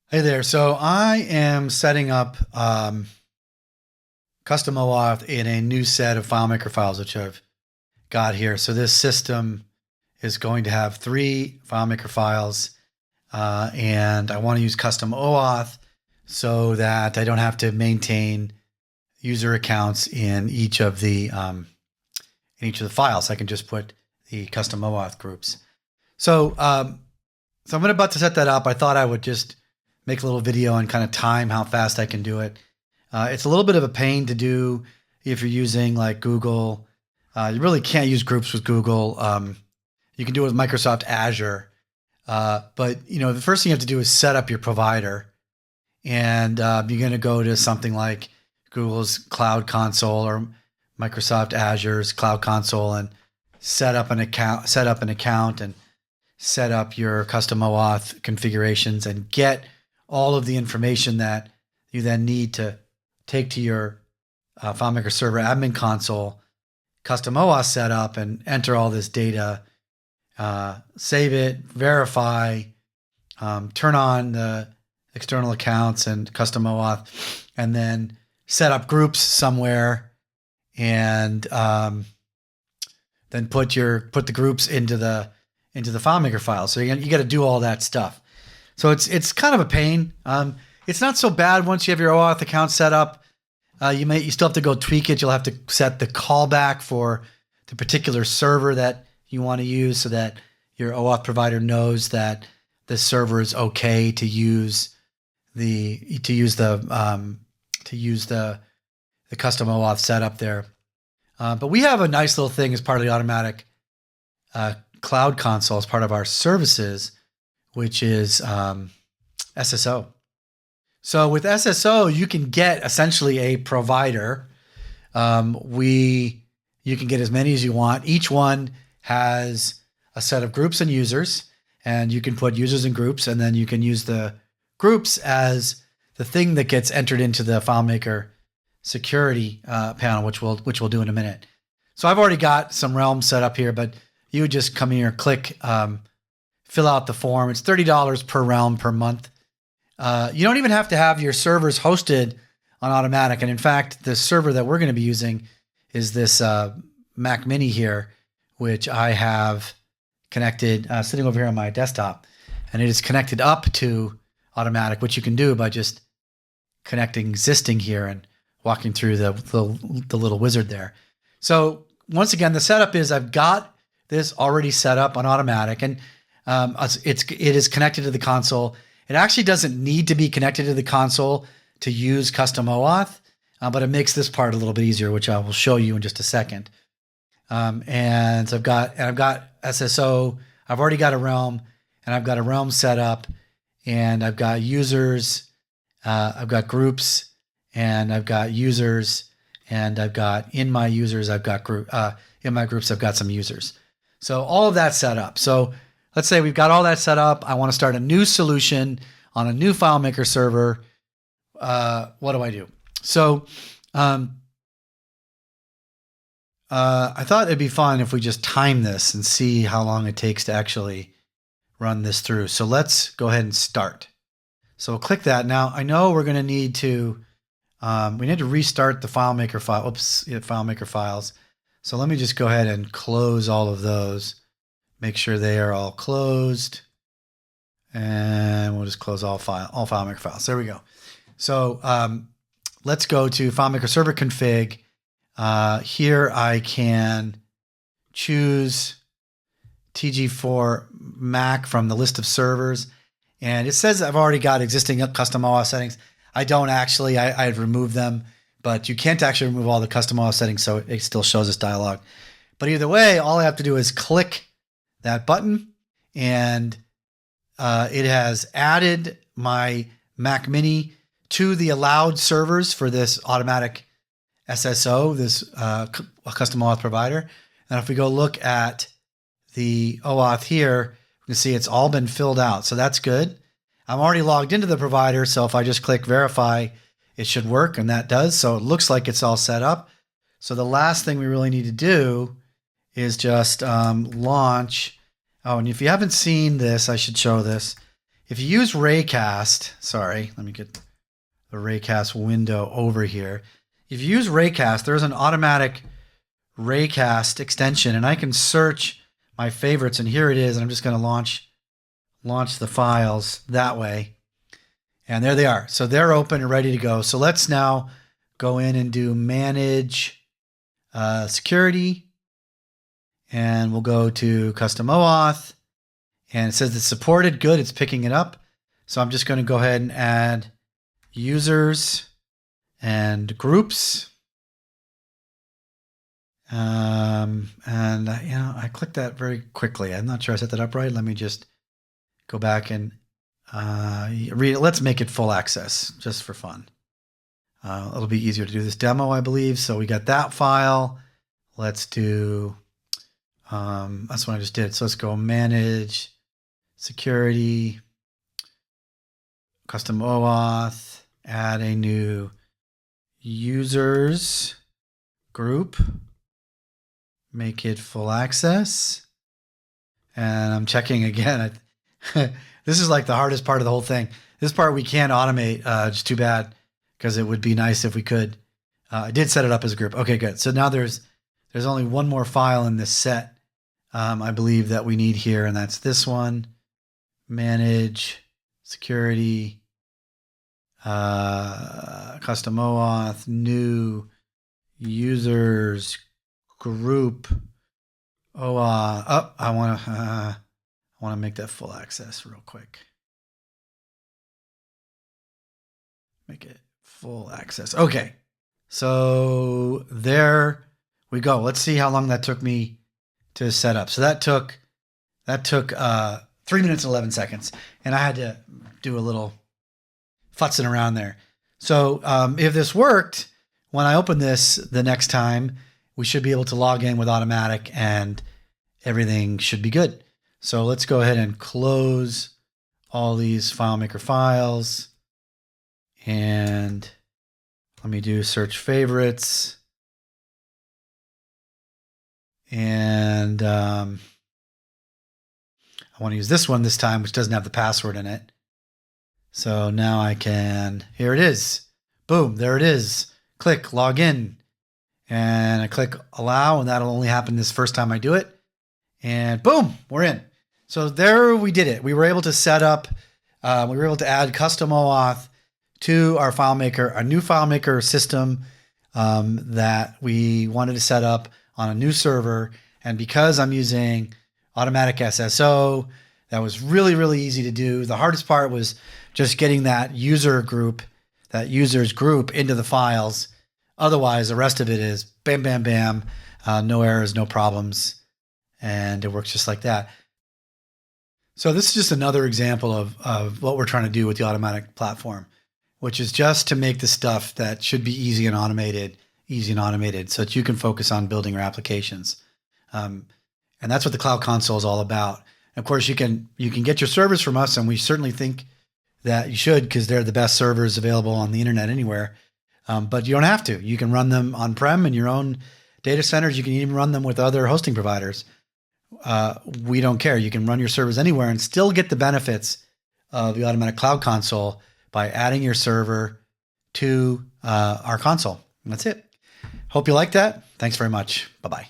Hey there. So I am setting up custom OAuth in a new set of FileMaker files, which I've got here. So this system is going to have 3 FileMaker files, and I want to use custom OAuth so that I don't have to maintain user accounts in each of the files. I can just put the custom OAuth groups. So I'm about to set that up. I thought I would just make a little video and kind of time how fast I can do it. It's a little bit of a pain to do if you're using like Google. You really can't use groups with Google. You can do it with Microsoft Azure. But the first thing you have to do is set up your provider. And you're going to go to something like Google's Cloud Console or Microsoft Azure's Cloud Console and set up an account and set up your custom OAuth configurations and get all of the information that you then need to take to your FileMaker server admin console, custom OAuth setup, and enter all this data, save it, verify, turn on the external accounts and custom OAuth, and then set up groups somewhere, and then put the groups into the FileMaker file. So you got to do all that stuff. So it's kind of a pain. It's not so bad once you have your OAuth account set up. You still have to go tweak it. You'll have to set the callback for the particular server that you want to use, so that your OAuth provider knows that the server is okay to use the custom OAuth setup there. But we have a nice little thing as part of the Automatic Cloud Console as part of our services, which is SSO. So with SSO, you can get essentially a provider. You can get as many as you want. Each one has a set of groups and users, and you can put users in groups, and then you can use the groups as the thing that gets entered into the FileMaker security panel, which we'll do in a minute. So I've already got some realms set up here, but you would just come here, click, fill out the form. It's $30 per realm per month. You don't even have to have your servers hosted on Automatic. And in fact, the server that we're going to be using is this Mac Mini here, which I have connected, sitting over here on my desktop. And it is connected up to Automatic, which you can do by just connecting existing here and walking through the little wizard there. So once again, the setup is I've got this already set up on Automatic, and it is connected to the console. It actually doesn't need to be connected to the console to use custom OAuth, but it makes this part a little bit easier, which I will show you in just a second. And I've got SSO. I've already got a realm, and I've got a realm set up, and I've got users. I've got groups, and I've got users, and I've got in my users. I've got in my groups. I've got some users. So all of that's set up. So let's say we've got all that set up. I want to start a new solution on a new FileMaker server. What do I do? So I thought it'd be fun if we just time this and see how long it takes to actually run this through. So let's go ahead and start. So we'll click that. Now I know we're going to need to restart the FileMaker file. Oops, FileMaker files. So let me just go ahead and close all of those. Make sure they are all closed. And we'll just close all FileMaker files. There we go. So let's go to FileMaker server config. Here I can choose TG4 Mac from the list of servers. And it says I've already got existing custom OAuth settings. I don't actually. I've removed them. But you can't actually remove all the custom OAuth settings, so it still shows this dialog. But either way, all I have to do is click that button, and it has added my Mac Mini to the allowed servers for this Automatic SSO, this custom OAuth provider. And if we go look at the OAuth here, you can see it's all been filled out. So that's good. I'm already logged into the provider, so if I just click verify, it should work, and that does. So it looks like it's all set up. So the last thing we really need to do is just launch. Oh, and if you haven't seen this, I should show this. if you use Raycast, sorry, let me get the Raycast window over here. If you use Raycast, there's an automatic Raycast extension, and I can search my favorites, and here it is. And I'm just going to launch the files that way. And there they are. So they're open and ready to go. So let's now go in and do manage security. And we'll go to custom OAuth. And it says it's supported. Good. It's picking it up. So I'm just going to go ahead and add users and groups. I clicked that very quickly. I'm not sure I set that up right. Let me just go back and read it. Let's make it full access just for fun. It'll be easier to do this demo, I believe. So we got that file. Let's do, that's what I just did. So let's go manage security, custom OAuth, add a new users group, make it full access. And I'm checking again. This is like the hardest part of the whole thing. This part we can't automate, just too bad, because it would be nice if we could. I did set it up as a group. Okay, good. So now there's only one more file in this set, I believe, that we need here, and that's this one. Manage security, custom OAuth, new users group OAuth. Oh, I want to make that full access real quick. Make it full access. Okay. So there we go. Let's see how long that took me to set up. So that took 3 minutes and 11 seconds. And I had to do a little futzing around there. So if this worked, when I open this the next time, we should be able to log in with Ottomatic and everything should be good. So let's go ahead and close all these FileMaker files. And let me do search favorites. And I want to use this one this time, which doesn't have the password in it. So now I can, here it is. Boom, there it is. Click log in. And I click allow, and that'll only happen this first time I do it. And boom, we're in. So there we did it. We were able to set up, we were able to add custom OAuth to our FileMaker, a new FileMaker system that we wanted to set up on a new server. And because I'm using Ottomatic SSO, that was really, really easy to do. The hardest part was just getting that users group into the files. Otherwise, the rest of it is bam, bam, bam, no errors, no problems, and it works just like that. So this is just another example of what we're trying to do with the Ottomatic platform, which is just to make the stuff that should be easy and automated so that you can focus on building your applications. And that's what the Cloud Console is all about. And of course, you can get your servers from us, and we certainly think that you should, because they're the best servers available on the internet anywhere. But you don't have to. You can run them on-prem in your own data centers. You can even run them with other hosting providers. We don't care. You can run your servers anywhere and still get the benefits of the Automatic Cloud Console by adding your server to our console. And that's it. Hope you like that. Thanks very much. Bye-bye.